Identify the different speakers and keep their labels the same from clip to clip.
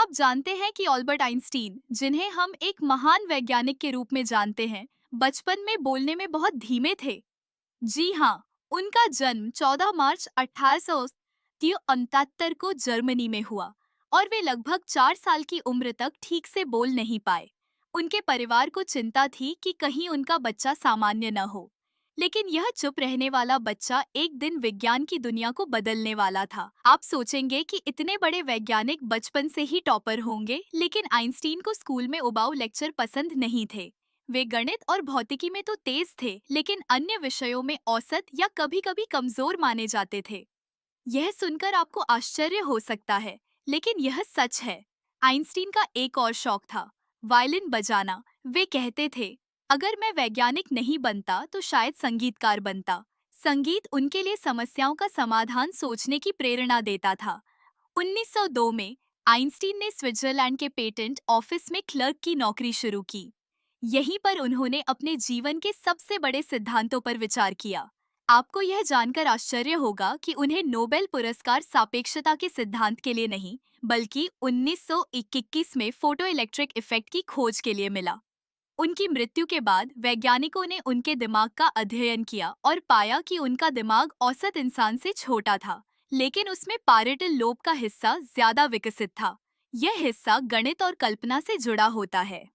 Speaker 1: आप जानते हैं कि अल्बर्ट आइंस्टीन, जिन्हें हम एक महान वैज्ञानिक के रूप में जानते हैं, बचपन में बोलने में बहुत धीमे थे। जी हाँ, उनका जन्म 14 मार्च 1869 को जर्मनी में हुआ और वे लगभग 4 साल की उम्र तक ठीक से बोल नहीं पाए। उनके परिवार को चिंता थी कि कहीं उनका बच्चा सामान्य न हो। लेकिन यह चुप रहने वाला बच्चा एक दिन विज्ञान की दुनिया को बदलने वाला था। आप सोचेंगे कि इतने बड़े वैज्ञानिक बचपन से ही टॉपर होंगे, लेकिन आइंस्टीन को स्कूल में उबाऊ लेक्चर पसंद नहीं थे। वे गणित और भौतिकी में तो तेज थे, लेकिन अन्य विषयों में औसत या कभी-कभी कमजोर माने जाते थे। यह सुनकर आपको आश्चर्य हो सकता है, लेकिन यह सच है। आइंस्टीन का एक और शौक था, वायलिन बजाना। वे कहते थे, अगर मैं वैज्ञानिक नहीं बनता तो शायद संगीतकार बनता। संगीत उनके लिए समस्याओं का समाधान सोचने की प्रेरणा देता था। 1902 में आइंस्टीन ने स्विट्जरलैंड के पेटेंट ऑफिस में क्लर्क की नौकरी शुरू की। यहीं पर उन्होंने अपने जीवन के सबसे बड़े सिद्धांतों पर विचार किया। आपको यह जानकर आश्चर्य होगा कि उन्हें नोबेल पुरस्कार सापेक्षता के सिद्धांत के लिए नहीं, बल्कि 1921 में फोटो इलेक्ट्रिक इफेक्ट की खोज के लिए मिला। उनकी मृत्यु के बाद वैज्ञानिकों ने उनके दिमाग का अध्ययन किया और पाया कि उनका दिमाग औसत इंसान से छोटा था, लेकिन उसमें पारेटल लोब का हिस्सा ज्यादा विकसित था। यह हिस्सा गणित और कल्पना से जुड़ा होता है।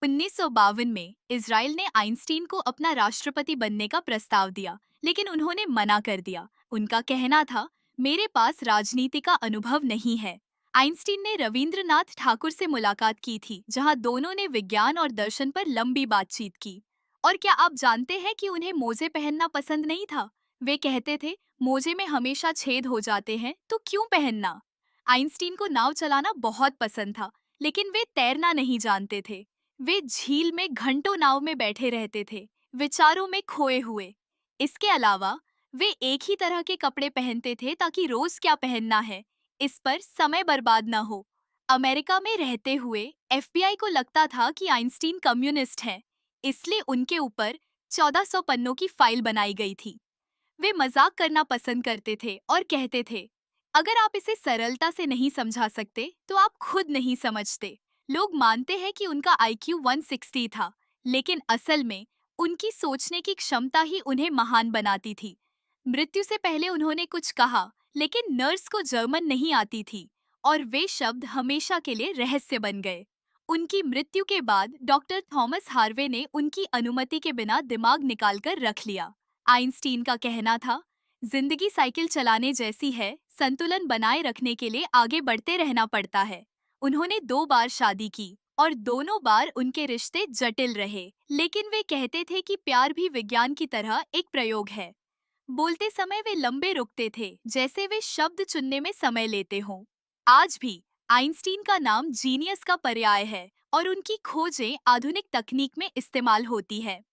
Speaker 1: 1952 में इजराइल ने आइंस्टीन को अपना राष्ट्रपति बनने का प्रस्ताव दिया, लेकिन उन्होंने मना कर दिया। उनका कहना था, मेरे पास राजनीति का अनुभव नहीं है। आइंस्टीन ने रविंद्रनाथ ठाकुर से मुलाकात की थी, जहां दोनों ने विज्ञान और दर्शन पर लंबी बातचीत की। और क्या आप जानते हैं कि उन्हें मोजे पहनना पसंद नहीं था? वे कहते थे, मोजे में हमेशा छेद हो जाते हैं, तो क्यों पहनना? आइंस्टीन को नाव चलाना बहुत पसंद था, लेकिन वे तैरना नहीं जानते थे। वे झील में घंटों नाव में बैठे रहते थे, विचारों में खोए हुए। इसके अलावा वे एक ही तरह के कपड़े पहनते थे ताकि रोज क्या पहनना है, इस पर समय बर्बाद न हो। अमेरिका में रहते हुए एफबीआई को लगता था कि आइंस्टीन कम्युनिस्ट हैं, इसलिए उनके ऊपर 1400 पन्नों की फाइल बनाई गई थी। वे मजाक करना पसंद करते थे और कहते थे, अगर आप इसे सरलता से नहीं समझा सकते तो आप खुद नहीं समझते। लोग मानते हैं कि उनका आईक्यू 160 था, लेकिन असल में उनकी सोचने की क्षमता ही उन्हें महान बनाती थी। मृत्यु से पहले उन्होंने कुछ कहा, लेकिन नर्स को जर्मन नहीं आती थी और वे शब्द हमेशा के लिए रहस्य बन गए। उनकी मृत्यु के बाद डॉक्टर थॉमस हार्वे ने उनकी अनुमति के बिना दिमाग निकालकर रख लिया। आइंस्टीन का कहना था, जिंदगी साइकिल चलाने जैसी है, संतुलन बनाए रखने के लिए आगे बढ़ते रहना पड़ता है। उन्होंने 2 बार शादी की और दोनों बार उनके रिश्ते जटिल रहे, लेकिन वे कहते थे कि प्यार भी विज्ञान की तरह एक प्रयोग है। बोलते समय वे लंबे रुकते थे, जैसे वे शब्द चुनने में समय लेते हों। आज भी आइंस्टीन का नाम जीनियस का पर्याय है और उनकी खोजें आधुनिक तकनीक में इस्तेमाल होती है।